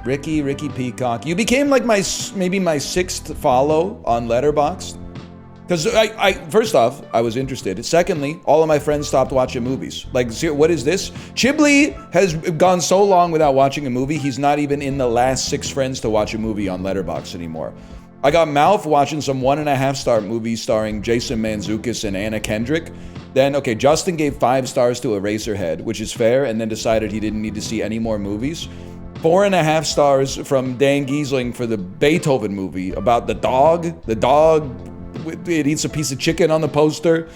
Ricky Peacock. You became like maybe my 6th follow on Letterboxd. Because first off, I was interested. Secondly, all of my friends stopped watching movies. Like, what is this? Chiblee has gone so long without watching a movie, he's not even in the last 6 friends to watch a movie on Letterboxd anymore. I got Mouth watching some 1.5-star movie starring Jason Mantzoukas and Anna Kendrick. Then, okay, Justin gave 5 stars to Eraserhead, which is fair, and then decided he didn't need to see any more movies. 4.5 stars from Dan Giesling for the Beethoven movie about the dog. The dog, it eats a piece of chicken on the poster.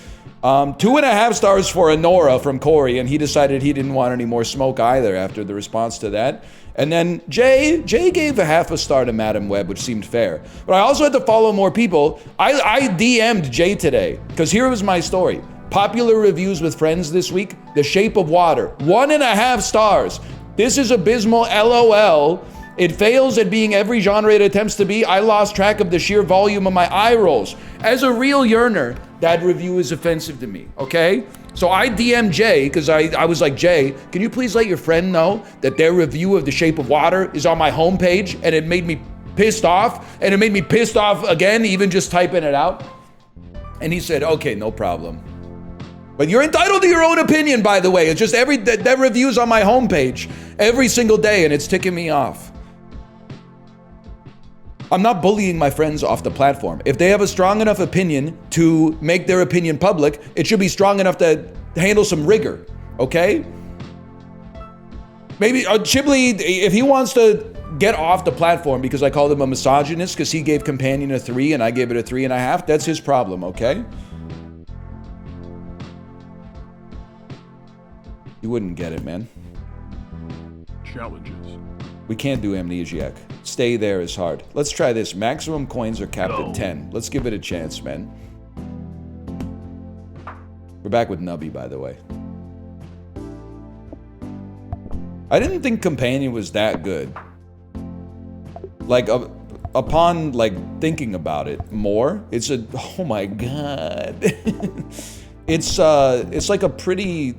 2.5 stars for Honora from Corey, and he decided he didn't want any more smoke either after the response to that. And then Jay gave a 0.5 star to Madam Web, which seemed fair. But I also had to follow more people. I DM'd Jay today, because here was my story. Popular reviews with friends this week: The Shape of Water, 1.5 stars. This is abysmal, LOL. It fails at being every genre it attempts to be. I lost track of the sheer volume of my eye rolls. As a real yearner, that review is offensive to me, okay? So I DM'd Jay, because I was like, Jay, can you please let your friend know that their review of The Shape of Water is on my homepage, and it made me pissed off, and it made me pissed off again, even just typing it out? And he said, okay, no problem. But you're entitled to your own opinion, by the way. It's just that review's on my homepage every single day, and it's ticking me off. I'm not bullying my friends off the platform. If they have a strong enough opinion to make their opinion public, it should be strong enough to handle some rigor, okay? Maybe Chiblee, if he wants to get off the platform because I called him a misogynist because he gave Companion a 3 and I gave it a 3.5, that's his problem, okay? You wouldn't get it, man. Challenges. We can't do Amnesiac. Stay there is hard. Let's try this. Maximum coins are capped at 10. Let's give it a chance, man. We're back with Nubby, by the way. I didn't think Companion was that good. Like, upon, like, thinking about it more, it's a... Oh my god. It's like a pretty...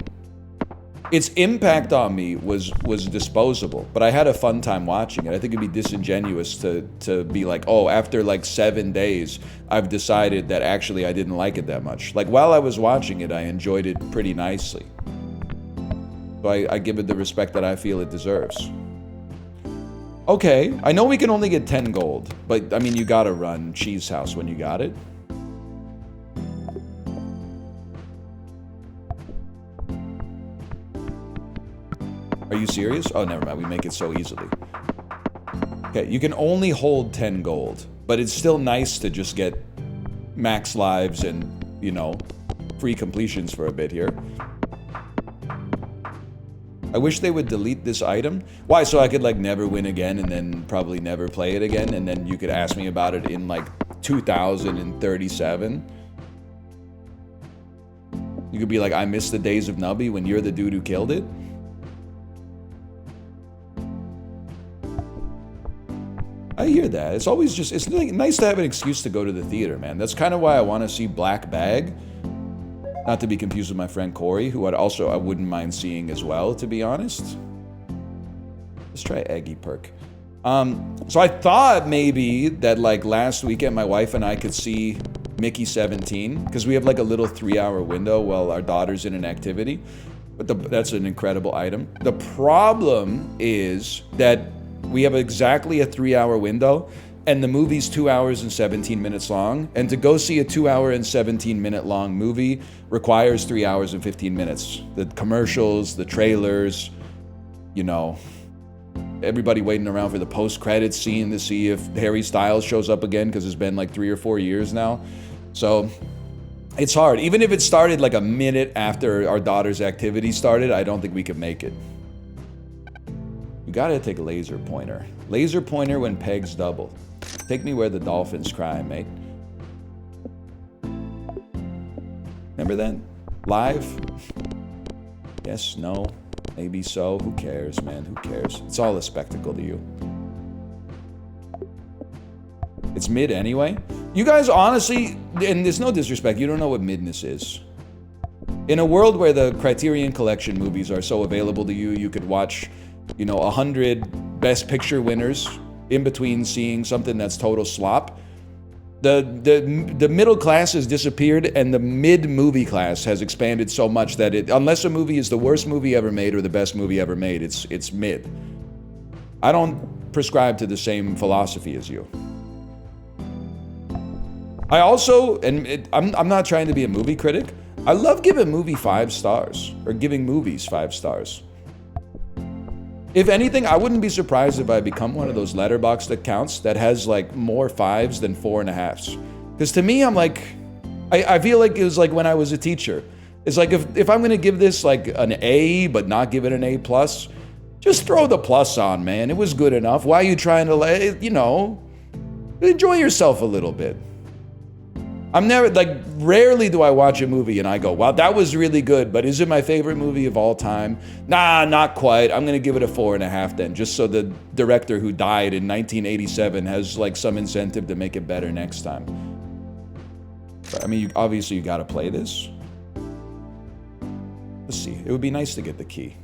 Its impact on me was disposable, but I had a fun time watching it. I think it'd be disingenuous to be like, oh, after like 7 days, I've decided that actually I didn't like it that much. Like, while I was watching it, I enjoyed it pretty nicely. So I give it the respect that I feel it deserves. Okay, I know we can only get 10 gold, but I mean, you gotta run Cheese House when you got it. Are you serious? Oh, never mind. We make it so easily. Okay, you can only hold 10 gold, but it's still nice to just get max lives and, you know, free completions for a bit here. I wish they would delete this item. Why? So I could, like, never win again and then probably never play it again, and then you could ask me about it in, like, 2037. You could be like, I miss the days of Nubby when you're the dude who killed it. I hear that. It's always just, it's nice to have an excuse to go to the theater, man. That's kind of why I want to see Black Bag. Not to be confused with my friend Corey, who I wouldn't mind seeing as well, to be honest. Let's try Eggy Perk. So I thought maybe that like last weekend my wife and I could see Mickey 17, because we have like a little 3-hour window while our daughter's in an activity. But that's an incredible item. The problem is that we have exactly a 3-hour window, and the movie's 2 hours and 17 minutes long. And to go see a 2-hour and 17-minute long movie requires 3 hours and 15 minutes. The commercials, the trailers, you know, everybody waiting around for the post-credits scene to see if Harry Styles shows up again, because it's been like 3 or 4 years now. So it's hard. Even if it started like a minute after our daughter's activity started, I don't think we could make it. You gotta take a laser pointer. Laser pointer when pegs double. Take me where the dolphins cry, mate. Remember that? Live? Yes, no, maybe so. Who cares, man? Who cares? It's all a spectacle to you. It's mid anyway. You guys honestly, and there's no disrespect, you don't know what midness is. In a world where the Criterion Collection movies are so available to you, you could watch, you know, 100 Best Picture winners in between seeing something that's total slop. The middle class has disappeared, and the mid-movie class has expanded so much that unless a movie is the worst movie ever made or the best movie ever made, it's mid. I don't prescribe to the same philosophy as you. I also, and I'm not trying to be a movie critic, I love giving movie 5 stars, or giving movies 5 stars. If anything, I wouldn't be surprised if I become one of those Letterboxd accounts that has like more 5s than 4.5s. Because to me, I'm like, I feel like it was like when I was a teacher. It's like if I'm gonna give this like an A, but not give it an A+, just throw the plus on, man. It was good enough. Why are you trying to, you know, enjoy yourself a little bit? I'm never, like, rarely do I watch a movie and I go, wow, that was really good, but is it my favorite movie of all time? Nah, not quite. I'm gonna give it a 4.5 then, just so the director who died in 1987 has, like, some incentive to make it better next time. But, I mean, obviously you gotta play this. Let's see, it would be nice to get the key.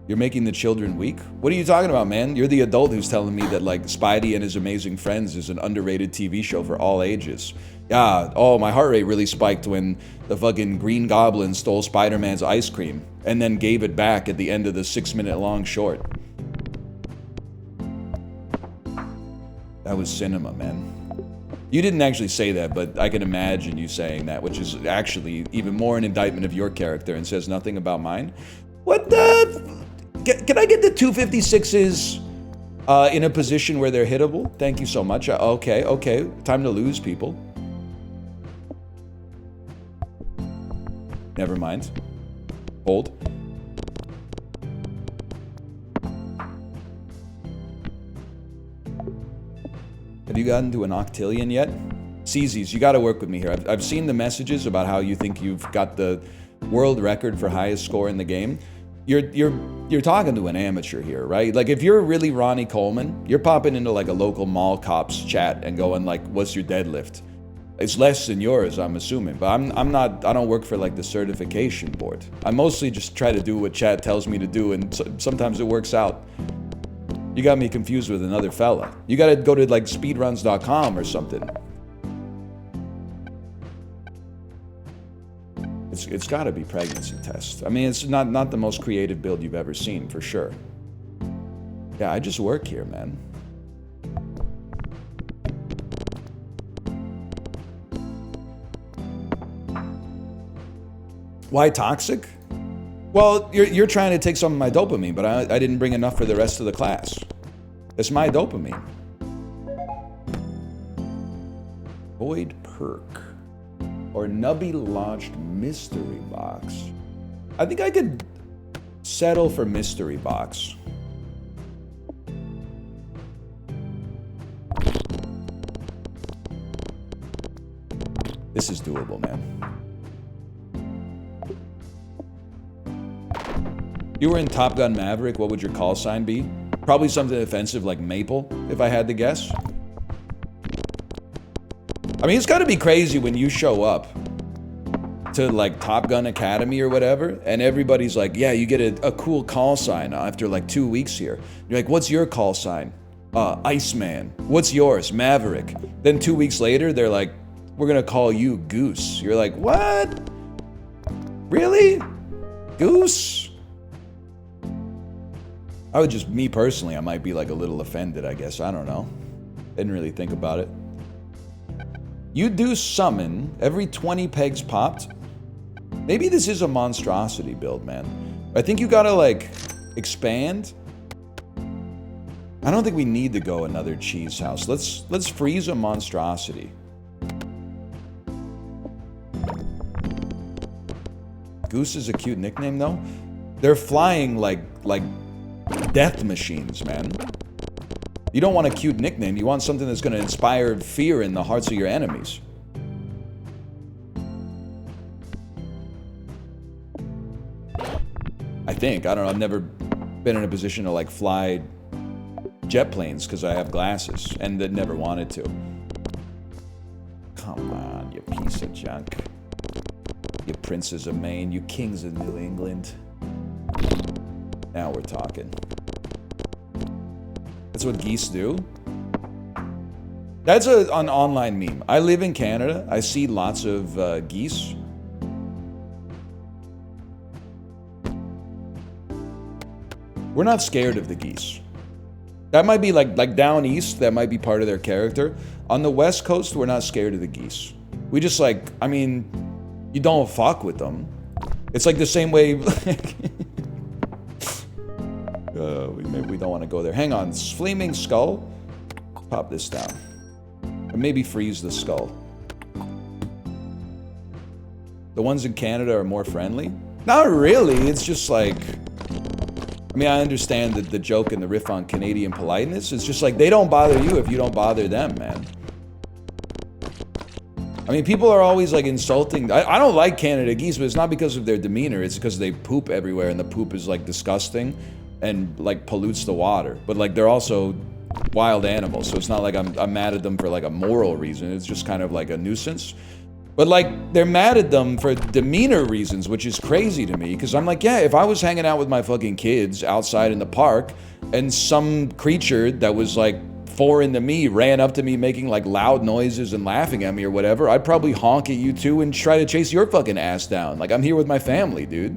You're making the children weak? What are you talking about, man? You're the adult who's telling me that, like, Spidey and His Amazing Friends is an underrated TV show for all ages. Yeah, oh, my heart rate really spiked when the fucking Green Goblin stole Spider-Man's ice cream and then gave it back at the end of the 6-minute-long short. That was cinema, man. You didn't actually say that, but I can imagine you saying that, which is actually even more an indictment of your character and says nothing about mine. What the... Can I get the 256s in a position where they're hittable? Thank you so much. Okay. Time to lose, people. Never mind. Hold. Have you gotten to an octillion yet? CZs, you gotta work with me here. I've seen the messages about how you think you've got the world record for highest score in the game. You're talking to an amateur here, right? Like, if you're really Ronnie Coleman, you're popping into like a local mall cops chat and going like, what's your deadlift? It's less than yours, I'm assuming, but I'm not, I don't work for like the certification board. I mostly just try to do what chat tells me to do, and sometimes it works out. You got me confused with another fella. You gotta go to like speedruns.com or something. It's gotta be pregnancy test. I mean, it's not the most creative build you've ever seen, for sure. Yeah, I just work here, man. Why toxic? Well, you're trying to take some of my dopamine, but I didn't bring enough for the rest of the class. It's my dopamine. Void perk. Or Nubby launched mystery box. I think I could settle for mystery box. This is doable, man. You were in Top Gun Maverick, what would your call sign be? Probably something offensive like Maple, if I had to guess. I mean, it's gotta be crazy when you show up to like Top Gun Academy or whatever, and everybody's like, yeah, you get a cool call sign after like 2 weeks here. You're like, what's your call sign? Iceman. What's yours? Maverick. Then 2 weeks later, they're like, we're gonna call you Goose. You're like, what? Really? Goose? I would just, me personally, I might be like a little offended, I guess. I don't know. Didn't really think about it. You do summon every 20 pegs popped. Maybe this is a monstrosity build, man. I think you gotta like expand. I don't think we need to go another cheese house. Let's freeze a monstrosity. Goose is a cute nickname though. They're flying like death machines, man. You don't want a cute nickname, you want something that's gonna inspire fear in the hearts of your enemies. I think, I don't know, I've never been in a position to like fly jet planes because I have glasses and that never wanted to. Come on, you piece of junk. You princes of Maine, you kings of New England. Now we're talking. That's what geese do? That's an online meme. I live in Canada. I see lots of geese. We're not scared of the geese. That might be like down east, that might be part of their character. On the West Coast, we're not scared of the geese. We just like, I mean, you don't fuck with them. It's like the same way. Maybe we don't want to go there. Hang on, flaming skull. Pop this down. Or maybe freeze the skull. The ones in Canada are more friendly? Not really, it's just like... I mean, I understand that the joke and the riff on Canadian politeness. It's just like, they don't bother you if you don't bother them, man. I mean, people are always like insulting. I don't like Canada geese, but it's not because of their demeanor. It's because they poop everywhere and the poop is like disgusting and like pollutes the water. But like, they're also wild animals. So it's not like I'm mad at them for like a moral reason. It's just kind of like a nuisance. But like, they're mad at them for demeanor reasons, which is crazy to me. Because I'm like, yeah, if I was hanging out with my fucking kids outside in the park and some creature that was like foreign to me ran up to me making like loud noises and laughing at me or whatever, I'd probably honk at you too and try to chase your fucking ass down. Like, I'm here with my family, dude.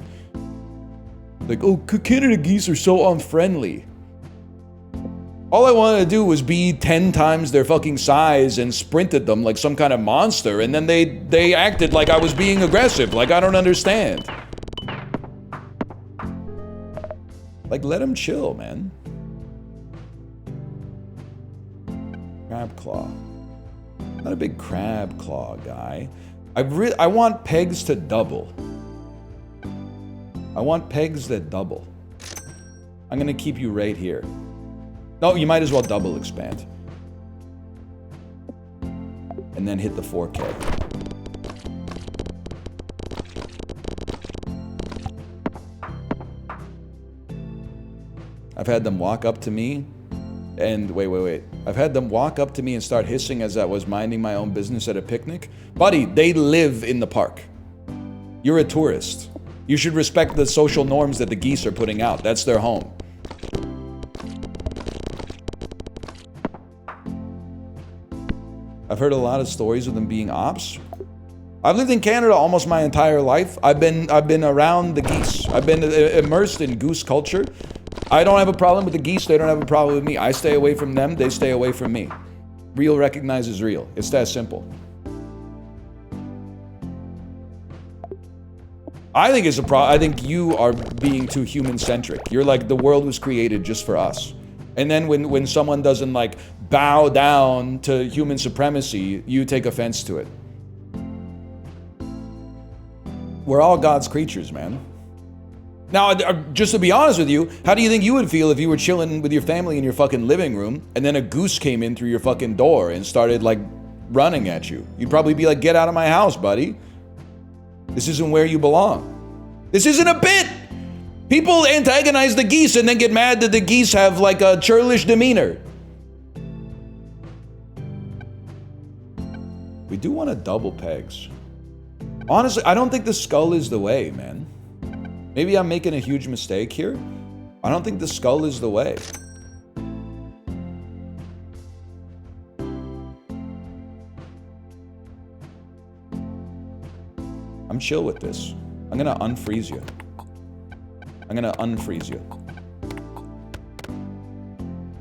Like, oh, Canada geese are so unfriendly. All I wanted to do was be 10 times their fucking size and sprint at them like some kind of monster, and then they acted like I was being aggressive. Like, I don't understand. Like, let them chill, man. Crab claw. Not a big crab claw guy. I want pegs to double. I want pegs that double. I'm gonna keep you right here. No, you might as well double expand. And then hit the 4K. I've had them walk up to me and wait. I've had them walk up to me and start hissing as I was minding my own business at a picnic. Buddy, they live in the park. You're a tourist. You should respect the social norms that the geese are putting out. That's their home. I've heard a lot of stories of them being ops. I've lived in Canada almost my entire life. I've been around the geese. I've been immersed in goose culture. I don't have a problem with the geese. They don't have a problem with me. I stay away from them. They stay away from me. Real recognizes real. It's that simple. I think it's a problem. I think you are being too human-centric. You're like, the world was created just for us. And then when someone doesn't like bow down to human supremacy, you take offense to it. We're all God's creatures, man. Now, just to be honest with you, how do you think you would feel if you were chilling with your family in your fucking living room and then a goose came in through your fucking door and started like running at you? You'd probably be like, get out of my house, buddy. This isn't where you belong. This isn't a bit. People antagonize the geese and then get mad that the geese have like a churlish demeanor. We do want to double pegs. Honestly, I don't think the skull is the way, man. Maybe I'm making a huge mistake here. I don't think the skull is the way. I'm chill with this. I'm gonna unfreeze you. I'm gonna unfreeze you.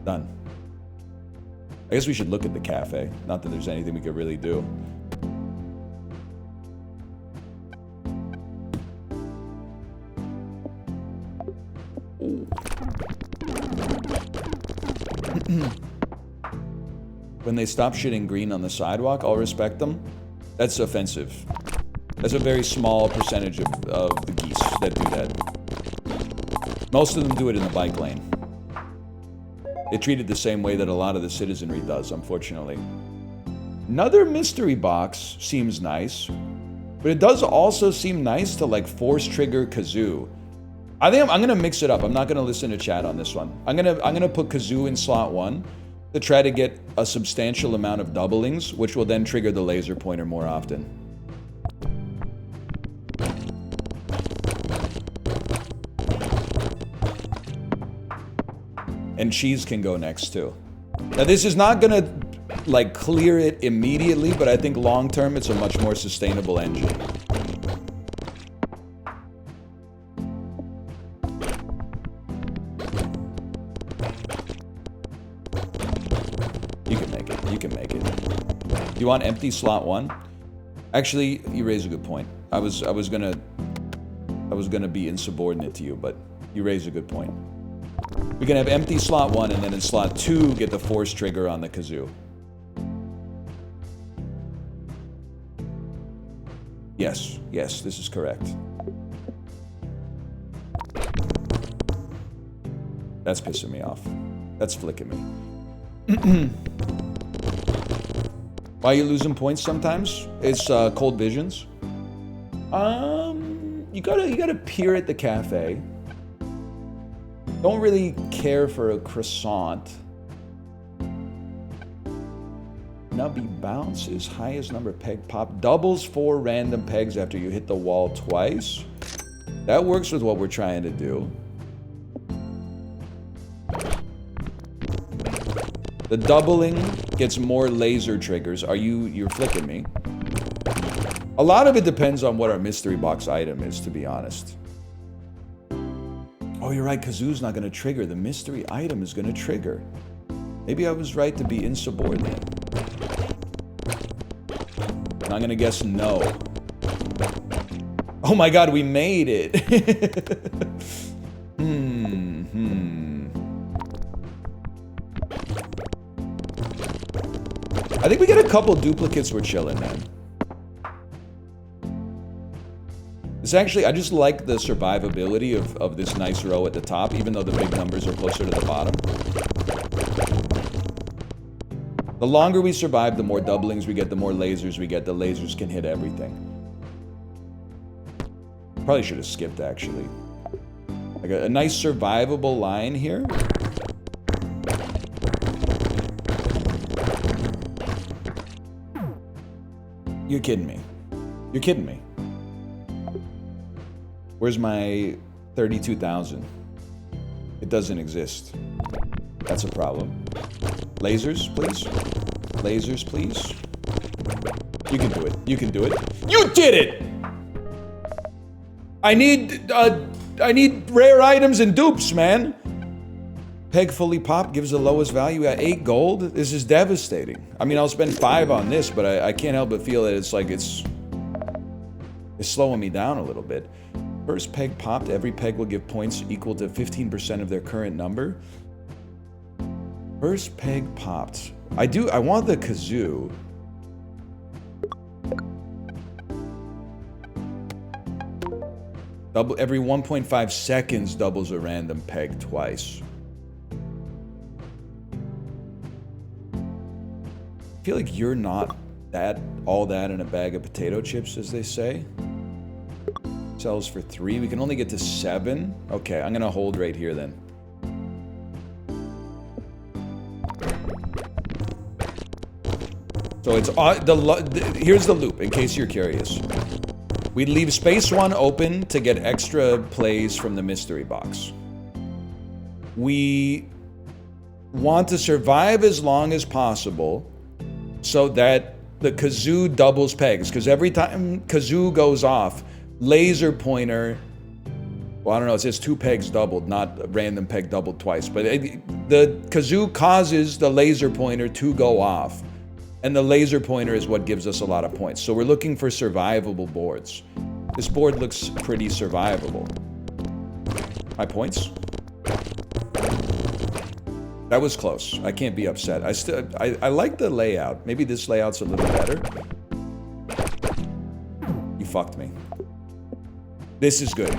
Done. I guess we should look at the cafe. Not that there's anything we could really do. When they stop shitting green on the sidewalk, I'll respect them. That's offensive. That's a very small percentage of the geese that do that. Most of them do it in the bike lane. They treat it the same way that a lot of the citizenry does, unfortunately. Another mystery box seems nice, but it does also seem nice to like force trigger Kazoo. I think I'm gonna mix it up. I'm not gonna listen to chat on this one. I'm gonna put Kazoo in slot 1 to try to get a substantial amount of doublings, which will then trigger the laser pointer more often. And cheese can go next too. Now this is not gonna like clear it immediately, but I think long term it's a much more sustainable engine. You can make it. You can make it. Do you want empty slot 1? Actually, you raise a good point. I was gonna be insubordinate to you, but you raise a good point. We can have empty slot 1, and then in slot 2, get the force trigger on the kazoo. Yes, yes, this is correct. That's pissing me off. That's flicking me. Why are you losing points sometimes? It's cold visions. You gotta peer at the cafe. Don't really care for a croissant. Nubby bounces, highest number peg pop, doubles 4 random pegs after you hit the wall twice. That works with what we're trying to do. The doubling gets more laser triggers. You're flicking me. A lot of it depends on what our mystery box item is, to be honest. Oh, you're right, Kazoo's not gonna trigger. The mystery item is gonna trigger. Maybe I was right to be insubordinate. And I'm gonna guess no. Oh my god, we made it! I think we get a couple duplicates, we're chilling, man. It's actually, I just like the survivability of this nice row at the top, even though the big numbers are closer to the bottom. The longer we survive, the more doublings we get, the more lasers we get. The lasers can hit everything. Probably should have skipped, actually. Like a nice survivable line here. You're kidding me. You're kidding me. Where's my 32,000? It doesn't exist. That's a problem. Lasers, please. Lasers, please. You can do it. You can do it. You did it! I need rare items and dupes, man. Peg fully popped gives the lowest value at 8 gold. This is devastating. I mean, I'll spend 5 on this, but I can't help but feel that it's like it's slowing me down a little bit. First peg popped, every peg will give points equal to 15% of their current number. First peg popped. I want the kazoo. Every 1.5 seconds doubles a random peg twice. I feel like you're not all that in a bag of potato chips, as they say. Sells for 3. We can only get to 7. Okay, I'm gonna hold right here then. So it's here's the loop, in case you're curious. We leave space 1 open to get extra plays from the mystery box. We want to survive as long as possible so that the kazoo doubles pegs, because every time kazoo goes off, laser pointer, well, I don't know, it says 2 pegs doubled, not a random peg doubled twice, but the kazoo causes the laser pointer to go off, and the laser pointer is what gives us a lot of points. So we're looking for survivable boards. This board looks pretty survivable. My points? That was close. I can't be upset. I like the layout. Maybe this layout's a little better. You fucked me. This is good.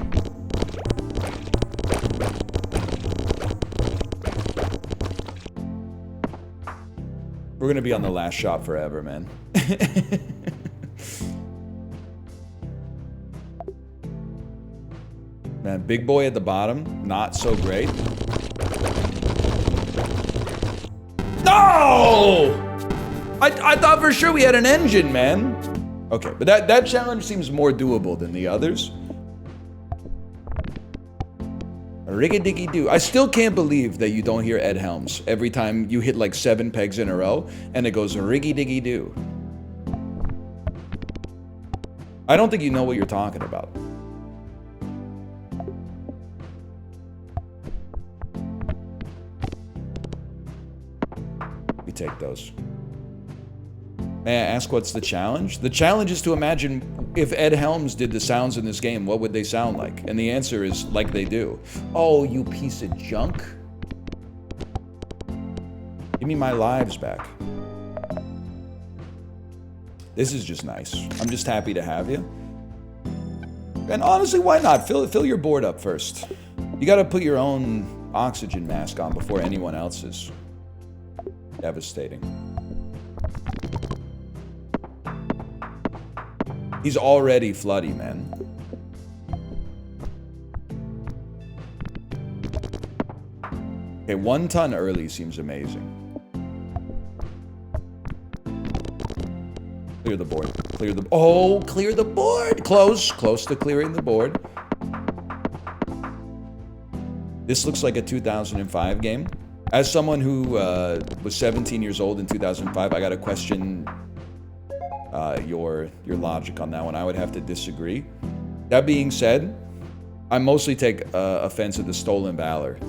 We're gonna be on the last shot forever, man. Man, big boy at the bottom, not so great. No! I thought for sure we had an engine, man. Okay, but that challenge seems more doable than the others. Rig-a-diggy-doo. I still can't believe that you don't hear Ed Helms every time you hit like 7 pegs in a row and it goes riggy-diggy-doo. I don't think you know what you're talking about. We take those. May I ask what's the challenge? The challenge is to imagine if Ed Helms did the sounds in this game, what would they sound like? And the answer is like they do. Oh, you piece of junk. Give me my lives back. This is just nice. I'm just happy to have you. And honestly, why not? Fill your board up first. You gotta put your own oxygen mask on before anyone else's. Devastating. He's already floody, man. Okay, 1 ton early seems amazing. Clear the board. Clear the... Oh, clear the board! Close. Close to clearing the board. This looks like a 2005 game. As someone who was 17 years old in 2005, I gotta question your logic on that one. I would have to disagree. That being said, I mostly take offense at the stolen valor.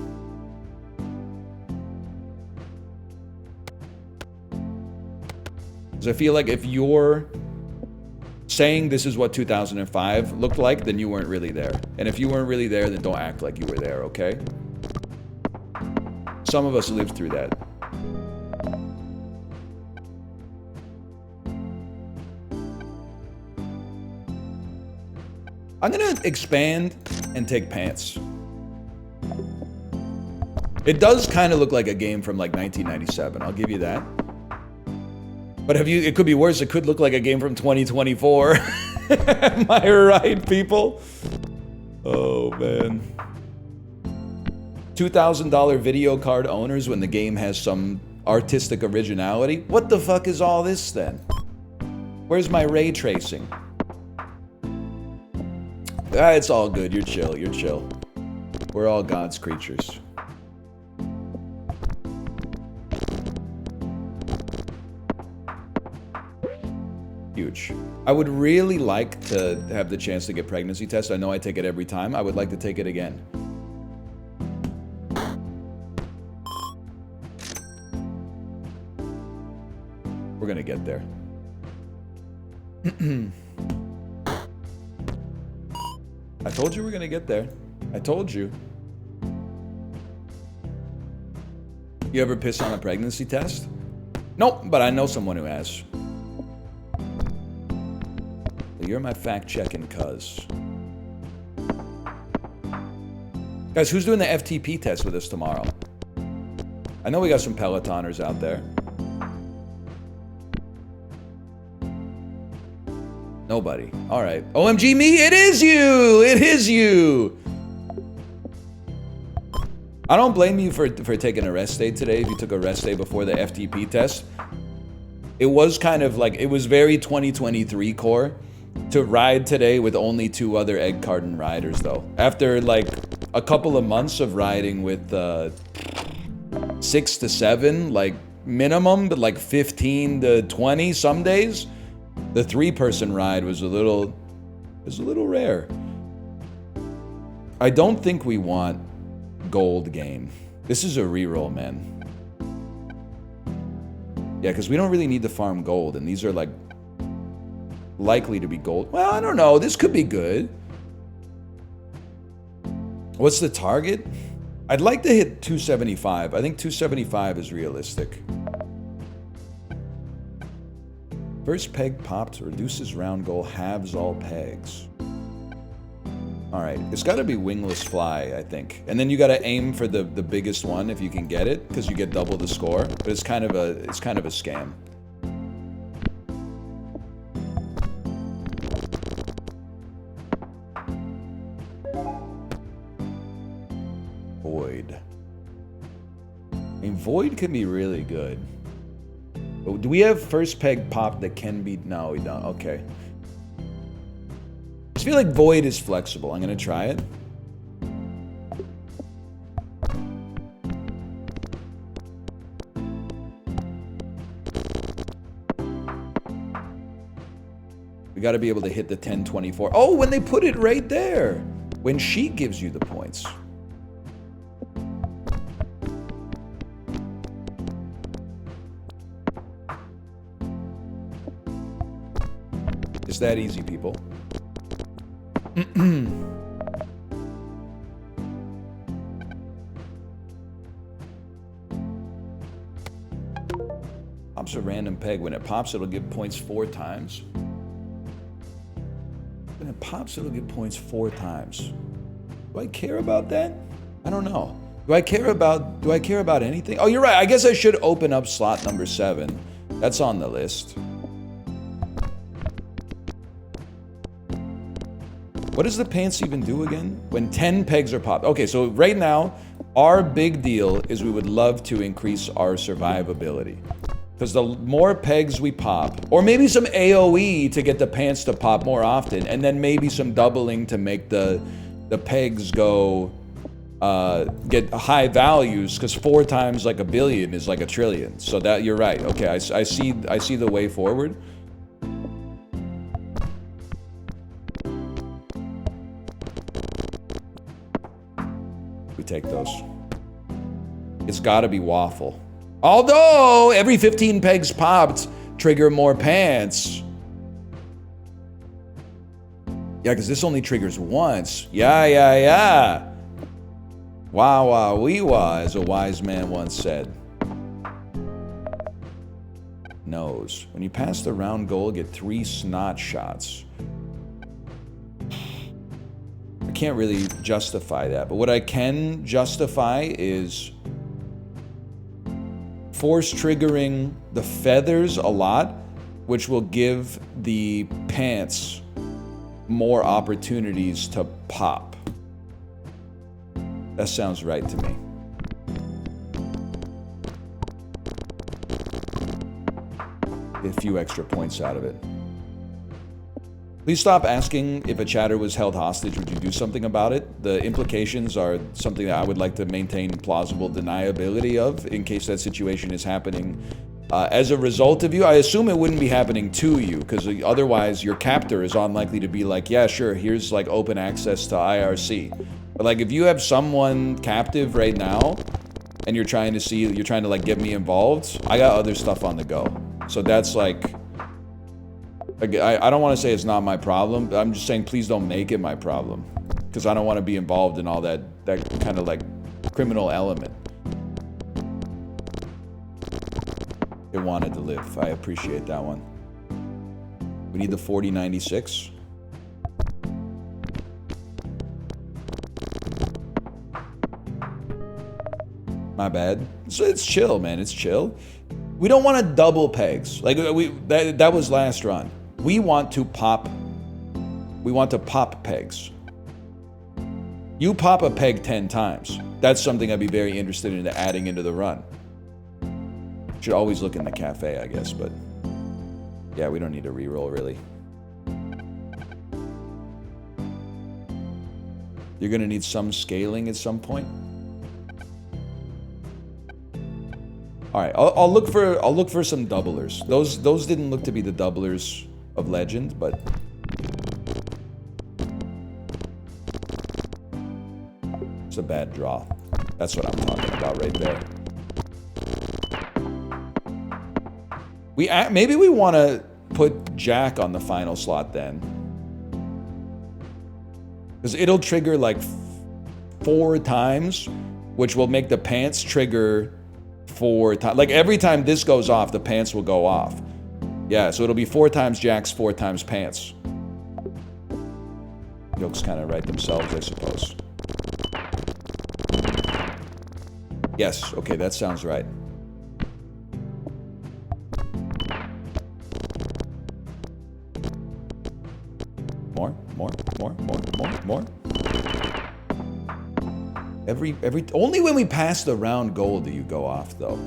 Because I feel like if you're saying this is what 2005 looked like, then you weren't really there. And if you weren't really there, then don't act like you were there, okay? Some of us lived through that. I'm gonna expand and take pants. It does kind of look like a game from like 1997, I'll give you that. But it could be worse, it could look like a game from 2024. Am I right, people? Oh, man. $2,000 video card owners when the game has some artistic originality? What the fuck is all this then? Where's my ray tracing? Ah, it's all good. You're chill. You're chill. We're all God's creatures. Huge. I would really like to have the chance to get pregnancy tests. I know I take it every time. I would like to take it again. We're gonna get there. I told you we're gonna get there. I told you. You ever piss on a pregnancy test? Nope, but I know someone who has. You're my fact-checking cuz. Guys, who's doing the FTP test with us tomorrow? I know we got some Pelotoners out there. Nobody. All right. OMG me, it is you! It is you! I don't blame you for taking a rest day today if you took a rest day before the FTP test. It was kind of like, it was very 2023 core to ride today with only 2 other egg carton riders though. After like a couple of months of riding with 6 to 7, like minimum, but like 15 to 20 some days, the 3-person ride was a little rare. I don't think we want gold game. This is a reroll, man. Yeah, because we don't really need to farm gold, and these are like likely to be gold. Well, I don't know. This could be good. What's the target? I'd like to hit 275. I think 275 is realistic. First peg popped, reduces round goal, halves all pegs. Alright, it's gotta be wingless fly, I think. And then you gotta aim for the biggest one if you can get it, because you get double the score. But it's kind of a scam. Void. I mean, Void can be really good. But do we have first peg pop that can be... No, we don't. Okay. I just feel like Void is flexible. I'm gonna try it. You got to be able to hit the 1024. Oh, when they put it right there. When she gives you the points. It's that easy, people. Pops a random peg. When it pops, it'll give points 4 times. When it pops, it'll give points 4 times. Do I care about that? I don't know. Do I care about anything? Oh, you're right. I guess I should open up slot number 7. That's on the list. What does the pants even do again? When 10 pegs are popped. Okay, so right now, our big deal is we would love to increase our survivability. Because the more pegs we pop, or maybe some AoE to get the pants to pop more often, and then maybe some doubling to make the pegs go, get high values, because 4 times like a billion is like a trillion. So that, you're right. Okay, I see the way forward. We take those. It's gotta be waffle. Although, every 15 pegs popped, trigger more pants. Yeah, because this only triggers once. Yeah. Wah wah wee wah, as a wise man once said. Nose. When you pass the round goal, get 3 snot shots. I can't really justify that, but what I can justify is force triggering the feathers a lot, which will give the pants more opportunities to pop. That sounds right to me. Get a few extra points out of it. Please stop asking if a chatter was held hostage. Would you do something about it? The implications are something that I would like to maintain plausible deniability of in case that situation is happening as a result of you. I assume it wouldn't be happening to you, because otherwise your captor is unlikely to be like, yeah, sure, here's like open access to IRC. But like if you have someone captive right now and you're trying to like get me involved, I got other stuff on the go. So that's like, I don't want to say it's not my problem, but I'm just saying please don't make it my problem. Because I don't want to be involved in all that kind of like criminal element. They wanted to live. I appreciate that one. We need the 4096. My bad. So it's chill, man. It's chill. We don't want to double pegs. Like that was last run. We want to pop pegs. You pop a peg 10 times. That's something I'd be very interested in adding into the run. Should always look in the cafe, I guess, but yeah, we don't need to reroll really. You're gonna need some scaling at some point. All right, I'll look for some doublers. Those didn't look to be the doublers of legend, but it's a bad draw. That's what I'm talking about right there. Maybe we want to put Jack on the final slot then, because it'll trigger like 4 times, which will make the pants trigger 4 times. Like every time this goes off, the pants will go off. Yeah, so it'll be 4 times Jacks, 4 times pants. Jokes kind of write themselves, I suppose. Yes, okay, that sounds right. More. Only when we pass the round goal do you go off, though.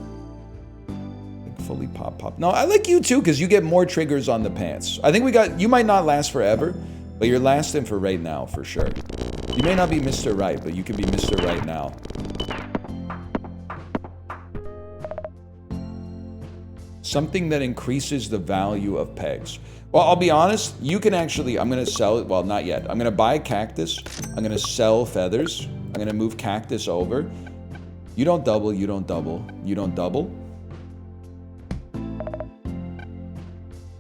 Like fully pop. No, I like you too, because you get more triggers on the pants. I think you might not last forever, but you're lasting for right now, for sure. You may not be Mr. Right, but you can be Mr. Right now. Something that increases the value of pegs. Well, I'll be honest, you can actually, I'm gonna sell it, well, not yet. I'm gonna buy cactus, I'm gonna sell feathers, I'm gonna move cactus over. You don't double, you don't double, you don't double.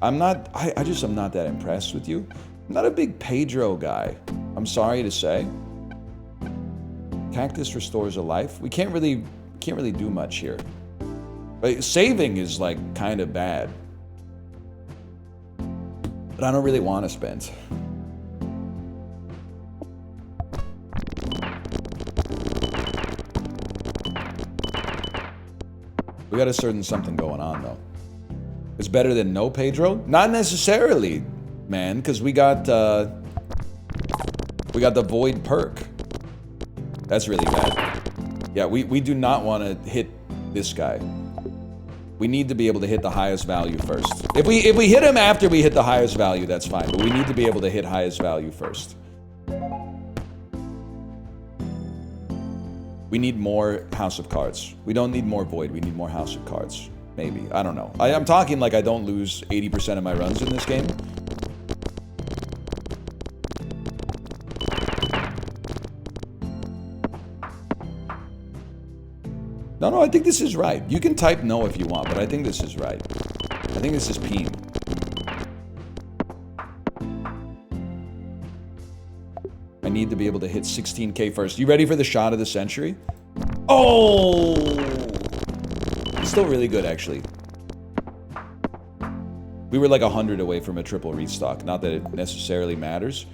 I'm not, I just am not that impressed with you. I'm not a big Pedro guy, I'm sorry to say. Cactus restores a life. We can't really do much here. But saving is like kind of bad. But I don't really want to spend. We got a certain something going on though. It's better than no Pedro? Not necessarily, man, because we got the void perk. That's really bad. Yeah, we do not want to hit this guy. We need to be able to hit the highest value first. If we hit him after we hit the highest value, that's fine. But we need to be able to hit highest value first. We need more House of Cards. We don't need more Void. We need more House of Cards. Maybe. I don't know. I'm talking like I don't lose 80% of my runs in this game. No, I think this is right. You can type no if you want, but I think this is right. I think this is peen. I need to be able to hit 16K first. You ready for the shot of the century? Oh! It's still really good, actually. We were like 100 away from a triple restock. Not that it necessarily matters.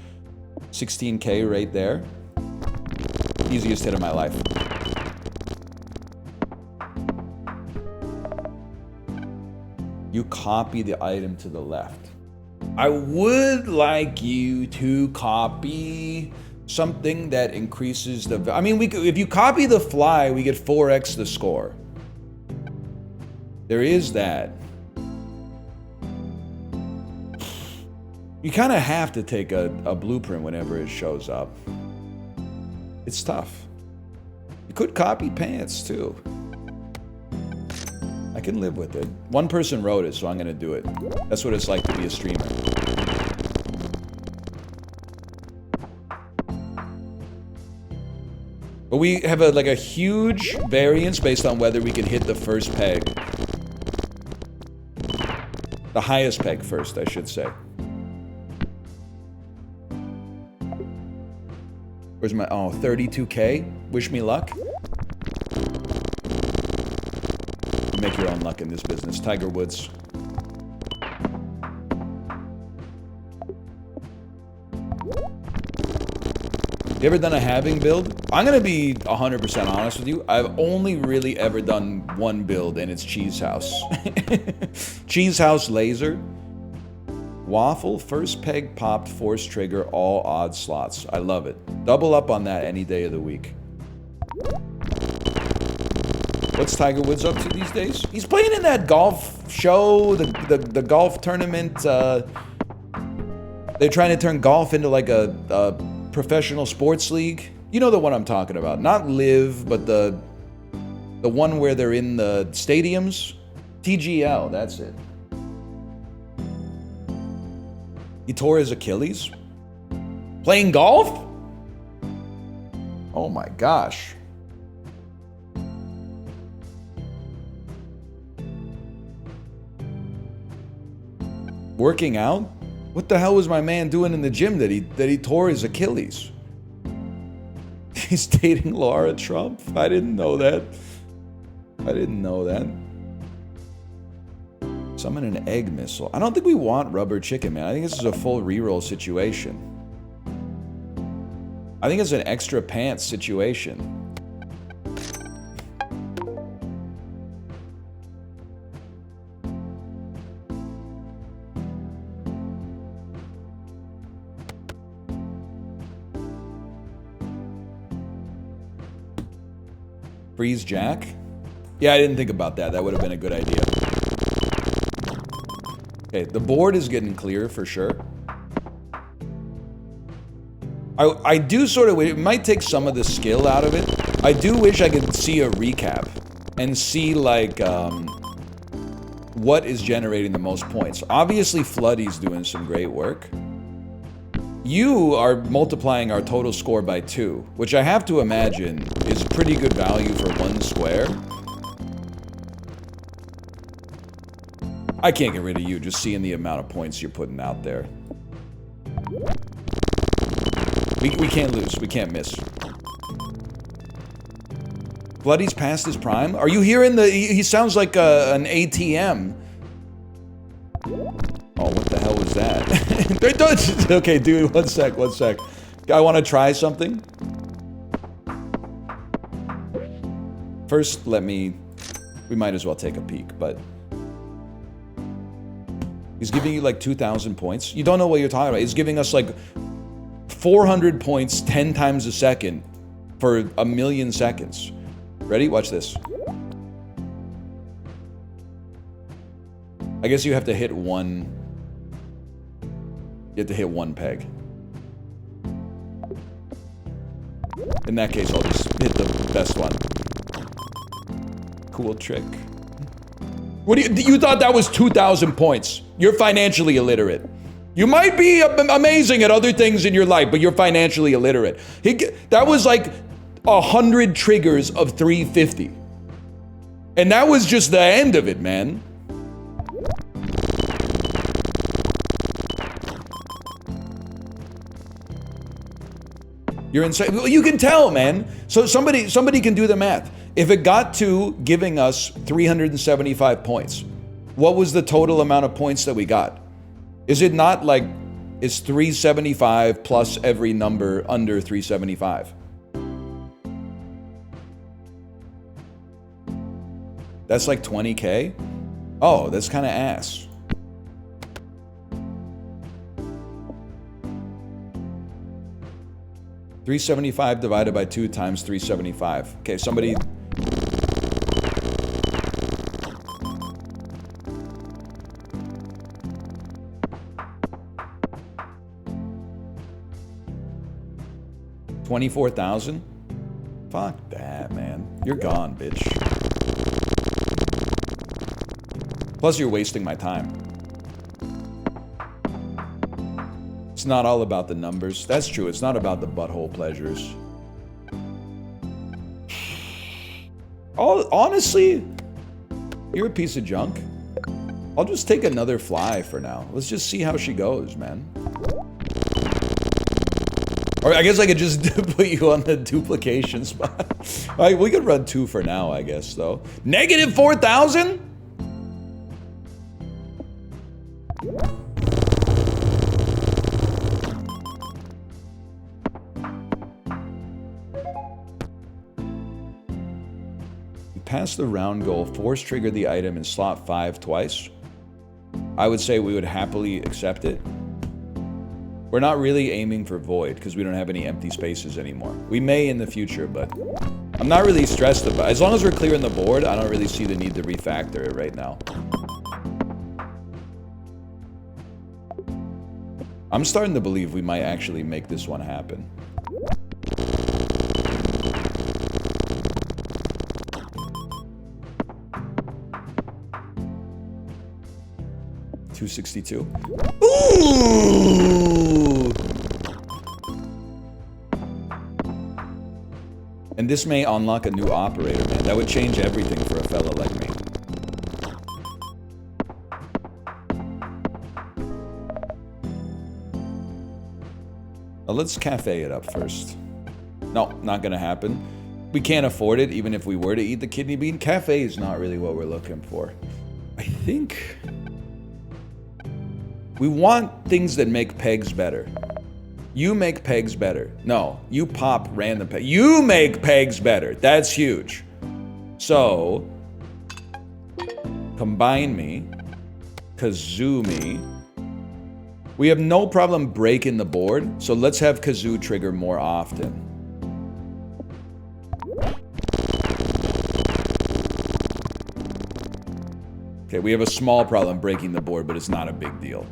16K right there. Easiest hit of my life. You copy the item to the left. I would like you to copy something that increases the... I mean, if you copy the fly, we get 4x the score. There is that. You kind of have to take a blueprint whenever it shows up. It's tough. You could copy pants, too. I can live with it. One person wrote it, so I'm gonna do it. That's what it's like to be a streamer. But we have like a huge variance based on whether we can hit the first peg. The highest peg first, I should say. Where's my, oh, 32K? Wish me luck. Make your own luck in this business. Tiger Woods. You ever done a halving build? I'm gonna be 100% honest with you. I've only really ever done one build, and it's Cheese House. Cheese House Laser. Waffle, first peg popped, force trigger, all odd slots. I love it. Double up on that any day of the week. What's Tiger Woods up to these days? He's playing in that golf show, the golf tournament. They're trying to turn golf into like a professional sports league. You know the one I'm talking about. Not Live, but the one where they're in the stadiums. TGL, that's it. He tore his Achilles? Playing golf? Oh my gosh. Working out? What the hell was my man doing in the gym that he tore his Achilles? He's dating Laura Trump? I didn't know that. I didn't know that. Summon an egg missile. I don't think we want rubber chicken, man. I think this is a full reroll situation. I think it's an extra pants situation. Freeze Jack? Yeah, I didn't think about that. That would have been a good idea. Okay, the board is getting clear for sure. I do sort of, it might take some of the skill out of it. I do wish I could see a recap and see like what is generating the most points. Obviously, Floody's doing some great work. You are multiplying our total score by 2, which I have to imagine is pretty good value for 1 square. I can't get rid of you, just seeing the amount of points you're putting out there. We can't lose. We can't miss. Bloody's past his prime? Are you hearing the... He sounds like an ATM. Oh, what the hell was that? Okay, dude, one sec. I want to try something. First, we might as well take a peek, but... He's giving you like 2,000 points. You don't know what you're talking about. He's giving us like 400 points 10 times a second for 1,000,000 seconds. Ready? Watch this. I guess you have to hit one... You have to hit one peg. In that case, I'll just hit the best one. Cool trick. What do you thought that was 2,000 points? You're financially illiterate. You might be amazing at other things in your life, but you're financially illiterate. That was like 100 triggers of 350. And that was just the end of it, man. You're insane. You can tell, man. So somebody can do the math. If it got to giving us 375 points, what was the total amount of points that we got? Is it not like, it's 375 plus every number under 375? That's like 20K? Oh, that's kind of ass. $375 divided by 2 times 375. Okay, somebody... $24,000? Fuck that, man. You're gone, bitch. Plus, you're wasting my time. It's not all about the numbers. That's true. It's not about the butthole pleasures. Honestly, you're a piece of junk. I'll just take another fly for now. Let's just see how she goes, man. Or I guess I could just put you on the duplication spot. All right, we could run 2 for now, I guess, though. Negative 4,000? Pass the round goal, force trigger the item in slot 5 twice. I would say we would happily accept it. We're not really aiming for void because we don't have any empty spaces anymore. We may in the future, but I'm not really stressed about it. As long as we're clearing the board, I don't really see the need to refactor it right now. I'm starting to believe we might actually make this one happen. $262. Ooh! And this may unlock a new operator, man. That would change everything for a fella like me. Now let's cafe it up first. No, not gonna happen. We can't afford it, even if we were to eat the kidney bean. Cafe is not really what we're looking for. I think... we want things that make pegs better. You make pegs better. No, you pop random pegs. You make pegs better. That's huge. So, combine me, kazoo me. We have no problem breaking the board, so let's have kazoo trigger more often. Okay, we have a small problem breaking the board, but it's not a big deal.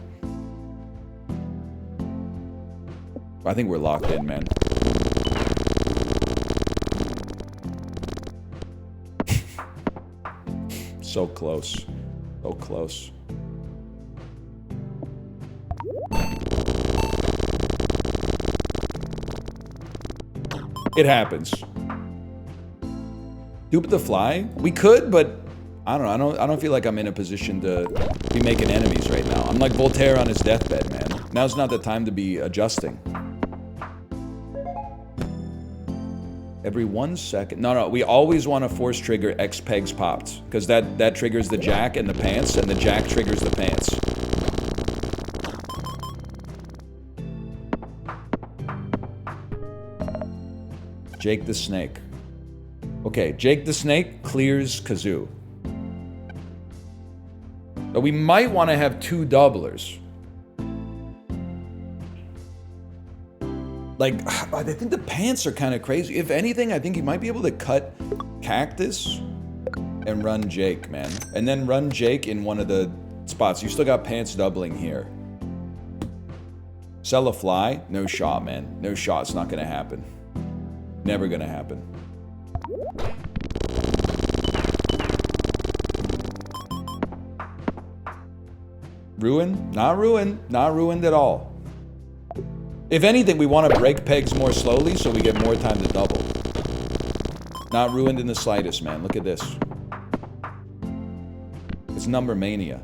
I think we're locked in, man. So close. So close. It happens. Dupe the fly? We could, but I don't know. I don't feel like I'm in a position to be making enemies right now. I'm like Voltaire on his deathbed, man. Now's not the time to be adjusting. Every 1 second. No, we always want to force trigger X pegs popped. Because that triggers the jack and the pants, and the jack triggers the pants. Jake the Snake. Okay, Jake the Snake clears Kazoo. But we might want to have 2 doublers. Like, I think the pants are kind of crazy. If anything, I think you might be able to cut Cactus and run Jake, man. And then run Jake in one of the spots. You still got pants doubling here. Sell a fly? No shot, man. No shot. It's not going to happen. Never going to happen. Ruin? Not ruined. Not ruined at all. If anything, we want to break pegs more slowly so we get more time to double. Not ruined in the slightest, man. Look at this. It's number mania.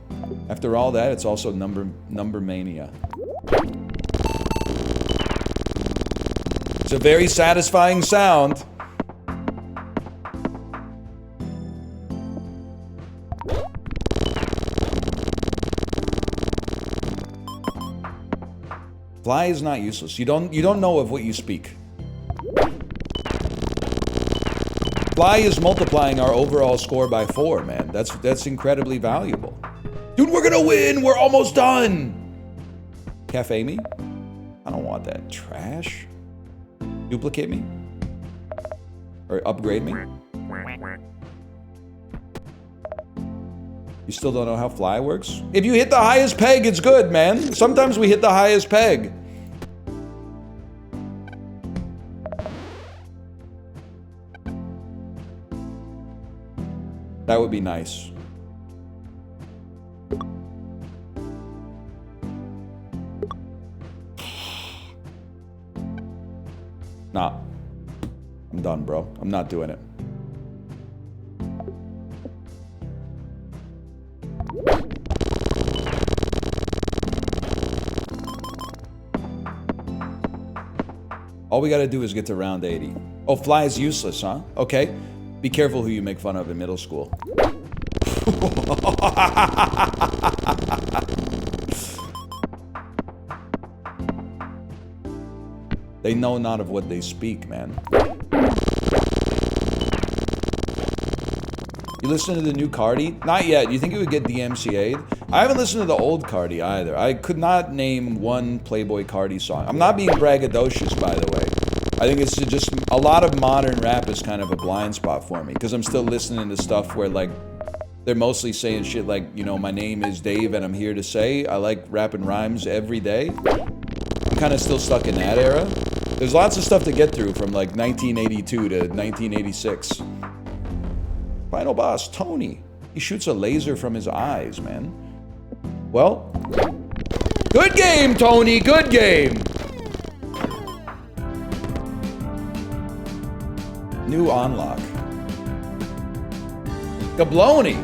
After all that, it's also number mania. It's a very satisfying sound. Fly is not useless. You don't know of what you speak. Fly is multiplying our overall score by 4, man. That's incredibly valuable. Dude, we're gonna win! We're almost done! Cafe me? I don't want that trash. Duplicate me? Or upgrade me? You still don't know how fly works? If you hit the highest peg, it's good, man. Sometimes we hit the highest peg. That would be nice. Nah. I'm done, bro. I'm not doing it. All we gotta do is get to round 80. Oh, fly is useless, huh? Okay. Be careful who you make fun of in middle school. They know not of what they speak, man. You listen to the new Cardi? Not yet. You think it would get DMCA'd? I haven't listened to the old Cardi either. I could not name one Playboy Cardi song. I'm not being braggadocious, by the way. I think it's just a lot of modern rap is kind of a blind spot for me because I'm still listening to stuff where like they're mostly saying shit like, you know, my name is Dave and I'm here to say. I like rapping rhymes every day. I'm kind of still stuck in that era. There's lots of stuff to get through from like 1982 to 1986. Final boss, Tony. He shoots a laser from his eyes, man. Well, good game, Tony, good game. New unlock. Gabloni.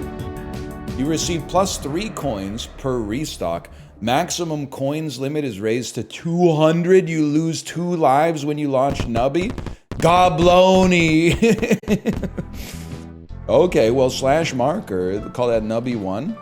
You receive +3 coins per restock. Maximum coins limit is raised to 200. You lose 2 lives when you launch Nubby. Gabloni. Okay, well, /marker, call that Nubby 1.